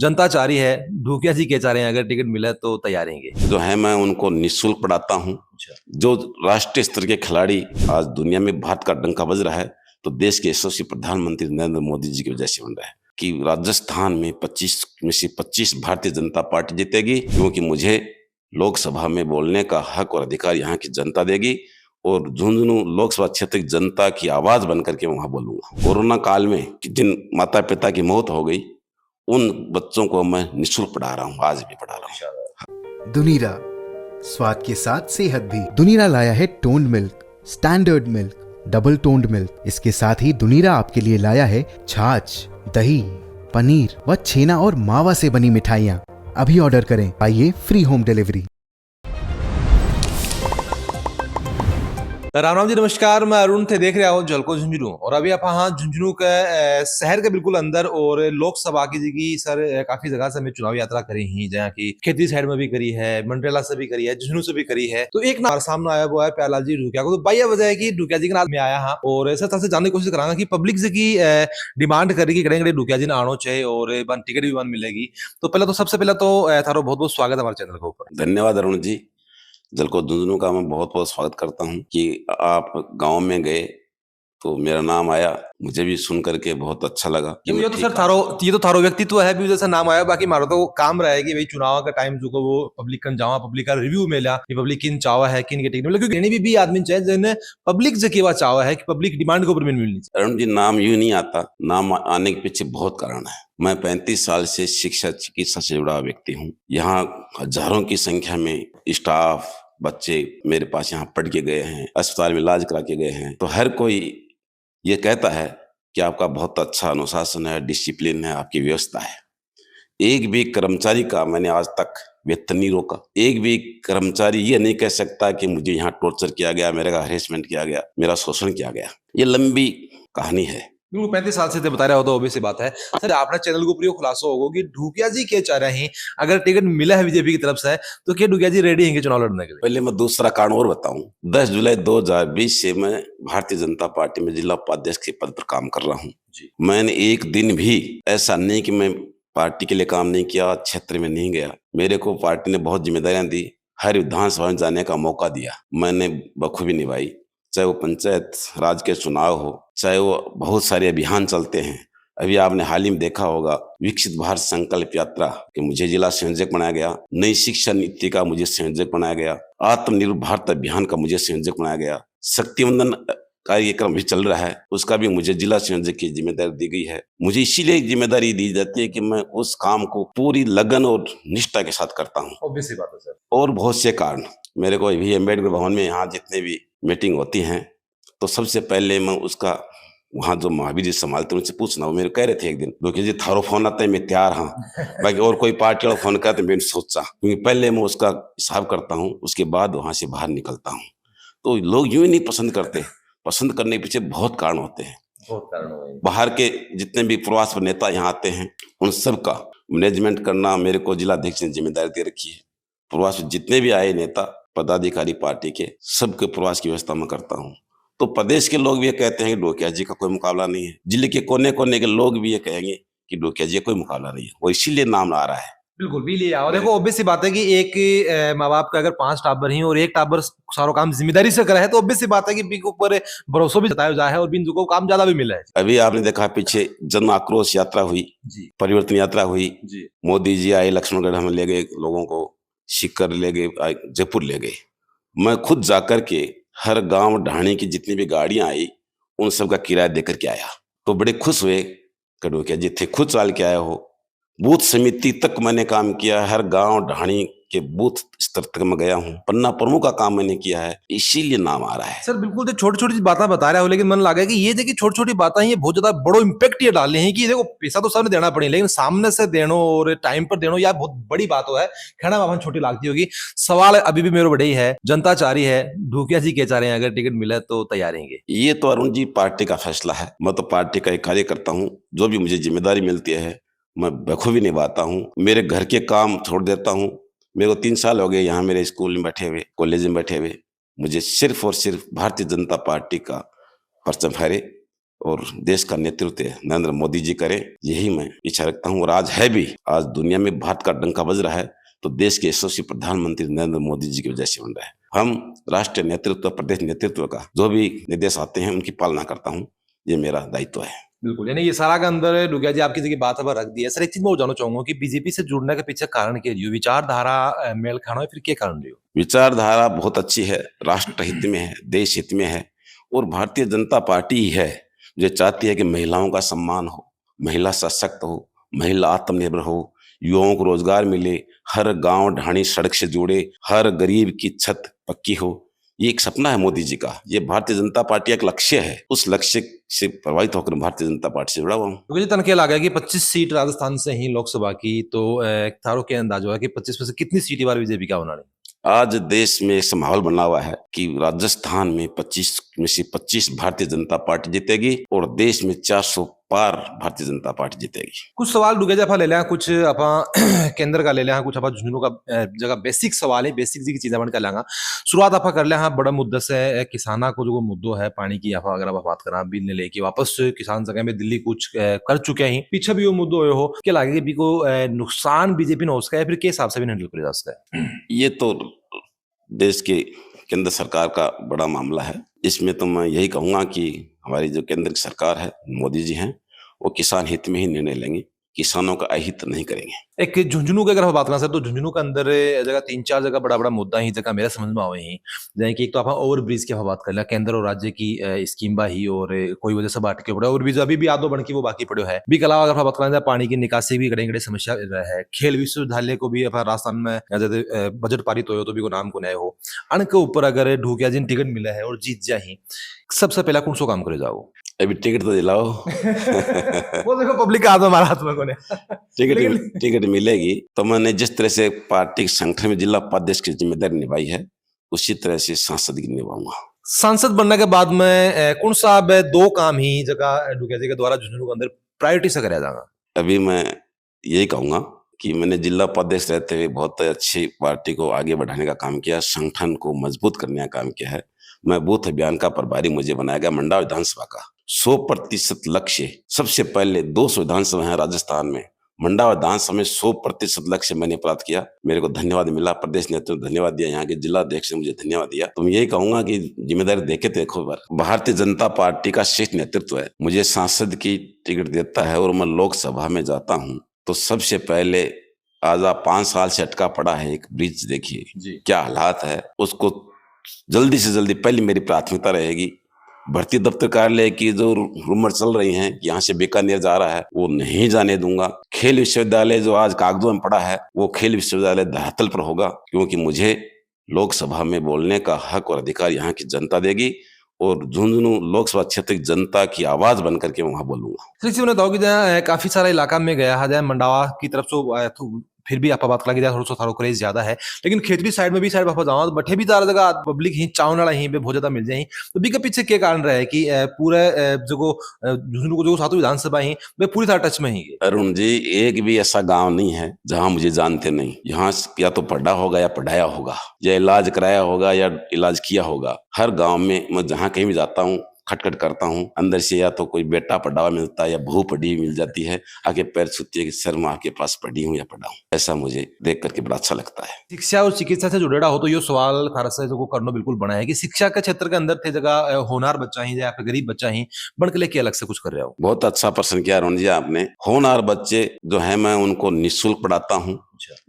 जनता चाह रही है, ढूकिया जी क्या चाह रहे हैं, अगर टिकट मिला तो तैयार रहेंगे। जो है मैं उनको निःशुल्क पढ़ाता हूँ। अच्छा। जो राष्ट्रीय स्तर के खिलाड़ी आज दुनिया में भारत का डंका बज रहा है तो देश के यशस्वी प्रधानमंत्री नरेंद्र मोदी जी की वजह से बन रहा है कि राजस्थान में 25 में से 25 भारतीय जनता पार्टी जीतेगी, क्योंकि मुझे लोकसभा में बोलने का हक और अधिकार यहाँ की जनता देगी और झुंझुनू लोकसभा क्षेत्र की जनता की आवाज बनकर के वहां बोलूंगा। कोरोना काल में जिन माता पिता की मौत हो गई उन बच्चों को मैं निःशुल्क पढ़ा रहा हूँ, आज भी पढ़ा रहा हूँ। दुनीरा, स्वाद के साथ सेहत भी। दुनीरा लाया है toned milk, standard milk, double toned milk. इसके साथ ही दुनीरा आपके लिए लाया है छाछ, दही, पनीर व छेना और मावा से बनी मिठाइयाँ। अभी ऑर्डर करें, पाइए free home delivery. Ram Ram ji, नमस्कार। मैं अरुण थे, देख रहे हो झलको झुंझुनू। और अभी आप हाँ झुंझुनू के शहर के बिल्कुल अंदर और लोकसभा की जी सर काफी जगह से हमें चुनाव यात्रा करी ही, जहाँ की खेती साइड में भी करी है, मंडरेला से भी करी है, झुंझुनू से भी करी है। तो एक नाम सामने आया हुआ है प्याला जी ढूकिया को। तो भाई वजह है कि ढूकिया जी के नाम में आया हाँ, और सर सबसे जानने की कोशिश करांगा कि पब्लिक से की डिमांड करेगी करेंगे ढूकिया जी ने आनो चाहिए और टिकट भी मिलेगी। तो पहले तो सबसे पहले तो थारो बहुत बहुत स्वागत हमारे चैनल के ऊपर। धन्यवाद अरुण जी। झलको झुंझुनू का मैं बहुत बहुत स्वागत करता हूँ कि आप गांव में गए तो मेरा नाम आया, मुझे भी सुन करके बहुत अच्छा लगा। ये तो सर ये तो थारो व्यक्तित्व है भी जैसा नाम आया। बाकी मारो तो काम रहा है कि भाई चुनाव का टाइम जो को वो पब्लिक कन जावा, पब्लिक का रिव्यू मिला कि पब्लिक किन चावा है, किन के टिकट मिला, क्योंकि भी आदमी चाहिए जिन्हें पब्लिक से केवा चावा है कि पब्लिक डिमांड के ऊपर मिलनी चाहिए। अरुण जी, नाम यूं नहीं आता, नाम आने के पीछे बहुत कारण है। मैं 35 साल से शिक्षा चिकित्सा से जुड़ा व्यक्ति हूँ। यहाँ हजारों की संख्या में स्टाफ बच्चे मेरे पास यहाँ पढ़ के गए हैं, अस्पताल में इलाज करा के गए हैं। तो हर कोई ये कहता है कि आपका बहुत अच्छा अनुशासन है, डिसिप्लिन है, आपकी व्यवस्था है। एक भी कर्मचारी का मैंने आज तक वेतन नहीं रोका। एक भी कर्मचारी ये नहीं कह सकता कि मुझे यहाँ टॉर्चर किया गया, मेरा हरेसमेंट किया गया, मेरा शोषण किया गया। ये लंबी कहानी है। 35 साल से बता रहे हो तो obvious सी बात है। सर आपने चैनल के ऊपर ये खुलासा होगा कि ढूकिया जी क्या चाह रहे हैं, अगर टिकट मिला है बीजेपी की तरफ से तो क्या ढूकिया जी रेडी हैं चुनाव लड़ने के लिए? पहले मैं दूसरा कारण और बताऊं। 10 जुलाई 2020 से मैं भारतीय जनता पार्टी में जिला उपाध्यक्ष के पद पर काम कर रहा हूं। मैंने एक दिन भी ऐसा नहीं कि मैं पार्टी के लिए काम नहीं किया, क्षेत्र में नहीं गया। मेरे को पार्टी ने बहुत जिम्मेदारियां दी, हर विधानसभा में जाने का मौका दिया, मैंने बखूबी निभाई। चाहे वो पंचायत राज के चुनाव हो, चाहे वो बहुत सारे अभियान चलते हैं। अभी आपने हाल ही में देखा होगा विकसित भारत संकल्प यात्रा कि मुझे जिला संयोजक बनाया गया, नई शिक्षा नीति का मुझे संयोजक बनाया गया, आत्मनिर्भर भारत अभियान का मुझे संयोजक बनाया गया, शक्तिवंदन कार्यक्रम भी चल रहा है, उसका भी मुझे जिला संयोजक की जिम्मेदारी दी गई है। मुझे इसीलिए जिम्मेदारी दी जाती है कि मैं उस काम को पूरी लगन और निष्ठा के साथ करता हूँ। Obvious सी बात है सर। और बहुत से कारण मेरे को भी अम्बेडकर भवन में यहाँ जितने भी मीटिंग होती हैं तो सबसे पहले मैं उसका वहाँ जो महावीर जी संभालते उनसे पूछना। वो मेरे कह रहे थे एक दिन, क्योंकि जी थारो फोन आता है मैं तैयार हाँ, बाकी और कोई पार्टी वाला फोन करते मैंने सोचा, क्योंकि पहले मैं उसका हिसाब करता हूँ, उसके बाद वहां से बाहर निकलता हूँ। तो लोग यूं ही नहीं पसंद करते, पसंद करने के पीछे बहुत कारण होते हैं। बहुत कारण हुए। बाहर के जितने भी प्रवास पर नेता यहाँ आते हैं उन सब का मैनेजमेंट करना मेरे को जिलाध्यक्ष ने जिम्मेदारी दे रखी है। प्रवास जितने भी आए नेता पदाधिकारी पार्टी के, सबके प्रवास की व्यवस्था मैं करता हूँ। तो प्रदेश के लोग भी ये कहते हैं कि ढूकिया जी का कोई मुकाबला नहीं है। जिले के कोने कोने के लोग भी ये कहेंगे कि ढूकिया जी का कोई मुकाबला नहीं है, वो इसीलिए नाम आ रहा है। बिल्कुल भी लिया। और देखो ऑब्वियस सी बात है कि एक माँ बाप का अगर 5 टाबर ही और एक टाबर सारो काम जिम्मेदारी से करा है तो ऑब्वियस सी बात है कि बिग ऊपर भरोसा भी जताया जाए और बिंदु को काम ज्यादा भी मिला है। अभी आपने देखा पीछे जन आक्रोश यात्रा हुई, परिवर्तन यात्रा हुई, मोदी जी आए, लक्ष्मणगढ़ हमें ले गए, लोगों को सीकर ले गए, जयपुर ले गए। मैं खुद जाकर के हर गांव ढाणी की जितनी भी गाड़ियां आई उन सब का किराया देकर के आया। तो बड़े खुश हुए कि ढूकिया जी थे, खुद चाल के आए हो। बूथ समिति तक मैंने काम किया, हर गांव ढाणी के बूथ स्तर तक मैं गया हूँ, पन्ना प्रमुख का काम मैंने किया है, इसीलिए नाम आ रहा है। सर बिल्कुल तो छोटी छोटी बातें बता रहा हो, लेकिन मन लगा कि ये देखिए छोटी छोटी बातें ये बहुत ज्यादा बड़ो इम्पैक्ट ये डाल रहे हैं कि देखो पैसा तो सबने देना पड़े, लेकिन सामने से देनो और टाइम पर देनो यार बहुत बड़ी बात हो है। खैर बाबा छोटी लागती होगी। सवाल अभी भी मेरे बड़े ही है, जनता चाह रही है, ढूकिया जी क्या चाह रहे हैं, अगर टिकट मिला तो तैयार रहेंगे? ये तो अरुण जी पार्टी का फैसला है। मैं तो पार्टी का एक कार्यकर्ता हूँ, जो भी मुझे जिम्मेदारी मिलती है मैं बखूबी निभाता हूँ। मेरे घर के काम छोड़ देता हूँ। मेरे को 3 साल हो गए यहाँ मेरे स्कूल में बैठे हुए, कॉलेज में बैठे हुए। मुझे सिर्फ और सिर्फ भारतीय जनता पार्टी का परचम फहरे और देश का नेतृत्व नरेंद्र मोदी जी करें, यही मैं इच्छा रखता हूँ। और आज है भी, आज दुनिया में भारत का डंका बज रहा है तो देश के यशस्वी प्रधानमंत्री नरेंद्र मोदी जी की वजह से बन रहा है। हम राष्ट्रीय नेतृत्व, प्रदेश नेतृत्व का जो भी निर्देश आते हैं उनकी पालना करता हूँ, ये मेरा दायित्व है। बिल्कुल, यानी ये सारा के अंदर डुगिया जी आपकी जगह बात अब रख दी है। सर एक चीज मैं और जानना चाहूंगा कि बीजेपी से जुड़ने के पीछे कारण क्या रही हो? विचारधारा मेल खाना है, फिर क्या कारण रही हो? विचारधारा बहुत अच्छी है, राष्ट्र हित में है, देश हित में है, और भारतीय जनता पार्टी ही है जो चाहती है कि महिलाओं का सम्मान हो, महिला सशक्त हो, महिला आत्मनिर्भर हो, युवाओं को रोजगार मिले, हर गांव ढाणी सड़क से जुड़े, हर गरीब की छत पक्की हो। ये एक सपना है मोदी जी का, ये भारतीय जनता पार्टी का एक लक्ष्य है। उस लक्ष्य से प्रभावित होकर भारतीय जनता पार्टी से जुड़ा हुआ हूँ। मुझे तनखे लगा कि 25 सीट राजस्थान से ही लोकसभा की, तो थारो के अंदाज हुआ कि 25 में से कितनी सीट बार बीजेपी का होना? आज देश में ऐसा माहौल बना हुआ है कि राजस्थान में 25 में से 25 भारतीय जनता पार्टी जीतेगी और देश में 400 पार भारतीय जनता पार्टी जीतेगी। कुछ सवाल डुगे जफा ले लिया, कुछ आप केंद्र का ले लिया, कुछ आप झुंझुनू का जगह बेसिक सवाल है, बेसिक जी की चीजें बन कर लेंगे। शुरुआत आप कर लिया बड़ा मुद्दा से, किसाना को जो मुद्दो है पानी की, आप अगर आप बात करा बिल ने लेके वापस किसान जगह में दिल्ली कुछ कर चुके हैं, पीछे भी वो मुद्दो हो क्या लगे कि को नुकसान बीजेपी ने उसका है, फिर किस हिसाब से भी हैंडल कर जा सकता है? ये तो देश के केंद्र सरकार का बड़ा मामला है। इसमें तो मैं यही कहूंगा कि हमारी जो केंद्र की सरकार है, मोदी जी हैं, वो किसान हित में ही निर्णय लेंगे, किसानों का अहित नहीं करेंगे। एक झुंझुनू की अगर हम बात करें सर, तो झुंझुनू के अंदर जगह 3-4 जगह बड़ा बड़ा मुद्दा ही जगह मेरे समझ में आवे ही, जैसे कि एक तो आप ओवर ब्रिज की बात कर लिया, केंद्र और राज्य की स्कीम बा ही, और कोई वजह से बांट के पड़े ओवर ब्रिज अभी भी आदो बन की वो बाकी पड़े है। भी के अलावा अगर हम बात करें पानी की निकासी भी कड़े समस्या है। खेल विश्वविद्यालय को भी अपना राजस्थान में बजट पारित हो तो भी को नाम को नया हो, अण के ऊपर अगर ढूकिया जिन टिकट मिला है और जीत जाए, सबसे पहला कौन सो काम करे जाओ? अभी टिकट तो दिलाओ। वो देखो पब्लिक का हाथ में, हमारा हाथ में कोने। टिकट मिलेगी तो मैंने जिस तरह से पार्टी संगठन में जिला उपाध्यक्ष की जिम्मेदारी निभाई है, उसी तरह से सांसद की निभाऊंगा। सांसद बनने के बाद में कौन सा अब 2 काम ही जगह डुगिया जी के द्वारा झुंझुनू के अंदर प्रायोरिटी से कराया जाएगा? अभी मैं यही कहूंगा कि मैंने जिला उपाध्यक्ष रहते हुए बहुत अच्छी पार्टी को आगे बढ़ाने का काम किया, संगठन को मजबूत करने का काम किया है। मैं बूथ अभियान का प्रभारी मुझे बनाया गया, मंडा विधानसभा का 100% लक्ष्य। सबसे पहले 200 विधानसभा है राजस्थान में, मंडा विधानसभा में 100% लक्ष्य मैंने प्राप्त किया। मेरे को धन्यवाद मिला, प्रदेश नेतृत्व धन्यवाद दिया, यहाँ के जिला अध्यक्ष ने मुझे धन्यवाद दिया। तो मैं यही कहूंगा कि जिम्मेदारी देखे तो देखो, बार भारतीय जनता पार्टी का शीर्ष नेतृत्व है, मुझे सांसद की टिकट देता है और मैं लोकसभा में जाता हूँ, तो सबसे पहले आज 5 साल से अटका पड़ा है एक ब्रिज, देखिए क्या हालात है, उसको जल्दी से जल्दी पहले मेरी प्राथमिकता रहेगी। भर्ती दफ्तर कार्यालय की जो रूमर चल रही हैं कि यहाँ से बीकानेर जा रहा है, वो नहीं जाने दूंगा। खेल विश्वविद्यालय जो आज कागजों में पड़ा है, वो खेल विश्वविद्यालय धरातल पर होगा, क्योंकि मुझे लोकसभा में बोलने का हक और अधिकार यहाँ की जनता देगी और झुंझुनू लोकसभा क्षेत्र की जनता की आवाज बनकर के वहां बोलूंगा। मैंने बताओ कि काफी सारा इलाका में गया है, मंडावा की तरफ से फिर भी आप बात करा थोड़ा सा थारो क्रेज ज्यादा है, लेकिन खेतरी साइड में भी साइड बापा जाओ बठे भी ज्यादा जगह पब्लिक ही चावल वाला ही बहुत ज्यादा मिल जाए, तो बी के पीछे क्या कारण रहा है कि पूरे जो झुंझुनू को जो सातों विधानसभा ही वे पूरी तरह टच में ही है? अरुण जी, एक भी ऐसा गांव नहीं है जहां मुझे जानते नहीं। यहाँ या तो पढ़ा होगा या पढ़ाया होगा, या इलाज कराया होगा या इलाज किया होगा। हर गाँव में मैं जहाँ कहीं भी जाता हूँ, खटखट करता हूँ, अंदर से या तो कोई बेटा पढ़ा हुआ मिलता है या बहू पढ़ी हुई मिल जाती है, आके पैर छूती है कि सर मैं आपके पास पढ़ी हूँ या पढ़ा हूँ। ऐसा मुझे देख करके बड़ा अच्छा लगता है। शिक्षा और चिकित्सा से जुड़ेड़ा हो तो ये सवाल भारत से जो करना बिल्कुल बना है कि शिक्षा के क्षेत्र के अंदर थे जगह होनार बच्चा ही या फिर गरीब बच्चा ही बन के लेके अलग से कुछ कर रहे हो? बहुत अच्छा प्रश्न किया अरुण जी आपने। होनहार बच्चे जो है मैं उनको निःशुल्क पढ़ाता हूँ।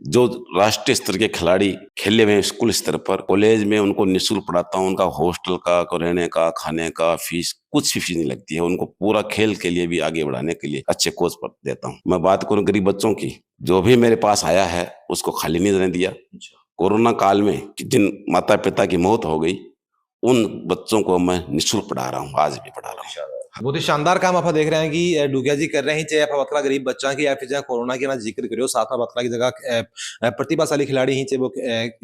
जो राष्ट्रीय स्तर के खिलाड़ी खेले हुए स्कूल स्तर पर, कॉलेज में उनको निःशुल्क पढ़ाता हूँ। उनका हॉस्टल का, रहने का, खाने का फीस कुछ भी फीस नहीं लगती है। उनको पूरा खेल के लिए भी आगे बढ़ाने के लिए अच्छे कोच पर देता हूँ। मैं बात करूँ गरीब बच्चों की, जो भी मेरे पास आया है उसको खाली नहीं रहने दिया। कोरोना काल में जिन माता पिता की मौत हो गई, उन बच्चों को मैं निःशुल्क पढ़ा रहा हूँ, आज भी पढ़ा रहा हूँ। बहुत ही शानदार काम आप देख रहे हैं कि डुगिया जी कर रहे हैं, चाहे आप बतला गरीब बच्चा की या फिर चाहे कोरोना की ना जिक्र करियो, साथ में बतला की जगह प्रतिभाशाली खिलाड़ी ही, चाहे वो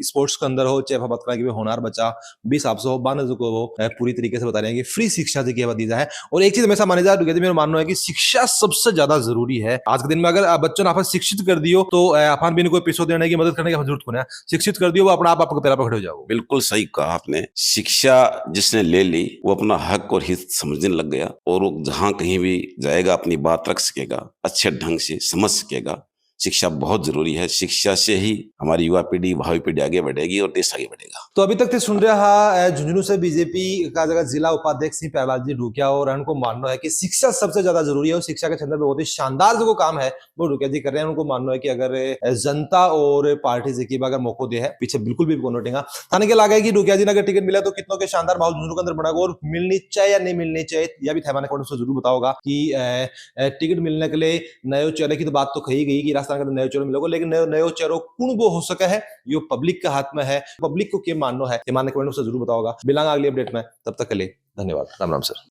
स्पोर्ट्स के अंदर हो, चाहे बतला की होनार बच्चा भी हिसाब से हो, बान को वो पूरी तरीके से बता रहे हैं कि फ्री शिक्षा की दी जाए। और एक चीज हमेशा मानी जाए डुगिया जी, मेरा मानना है कि शिक्षा सबसे ज्यादा जरूरी है आज के दिन में। अगर बच्चों ने आप शिक्षित कर दियो तो आप भी कोई पैसों देने की मदद करने की जरूरत को नहीं, शिक्षित कर दियो वो अपना आप आपको पैरा पकड़े हो जाओ। बिल्कुल सही कहा आपने। शिक्षा जिसने ले ली वो अपना हक और हित समझने लग गया और वो जहाँ कहीं भी जाएगा अपनी बात रख सकेगा, अच्छे ढंग से समझ सकेगा। शिक्षा बहुत जरूरी है, शिक्षा से ही हमारी युवा पीढ़ी भावी पीढ़ी आगे बढ़ेगी और देश आगे बढ़ेगा। तो अभी तक सुन रहा झुंझुनू से बीजेपी का जगह जिला उपाध्यक्ष सिंह प्यारेलाल जी ढूकिया और उनको मानना है कि शिक्षा सबसे ज्यादा जरूरी है और शिक्षा के क्षेत्र में बहुत ही शानदार जो काम है वो ढूकिया जी कर रहे हैं। उनको मानना है कि अगर जनता और पार्टी से की अगर मौका दिया है पीछे बिल्कुल भी कौन हटेगा। थाने के लगा है कि ढूकिया जी ने अगर टिकट मिला तो कितनों के शानदार माहौल झुंझुनू के अंदर बनेगा और मिलनी चाहिए या नहीं मिलनी चाहिए यह भी थैमाने कमेंट में जरूर बताओगा कि टिकट मिलने के लिए नए चेहरे की तो बात तो कही गई कि राजस्थान के नए चेहरे मिलोगे, लेकिन नए चेहरों कौन वो हो सका है ये पब्लिक के हाथ में है। पब्लिक को क्या मानना है ये मानने कमेंट में जरूर बताओगा। मिलांगा अगली अपडेट में, तब तक के लिए धन्यवाद। राम राम सर।